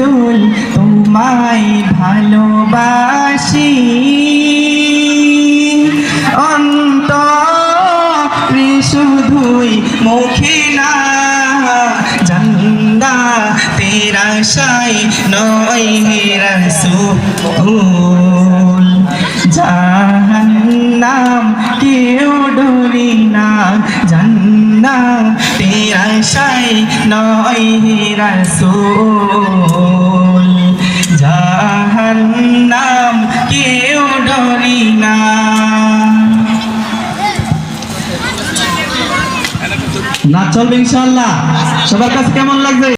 রসুল তোমায় ভালোবাসি অন্তরে শুধুই মুখে না জান্নাতের আশায় নয় হে রসুল জাহান্নাম কেউ ডরি না জান্নাতের আশায় নয় হে রসুল জাহান্নাম কেউ ডরি না। না চলবে ইনশাআল্লাহ। সবার কাছে কেমন লাগবে?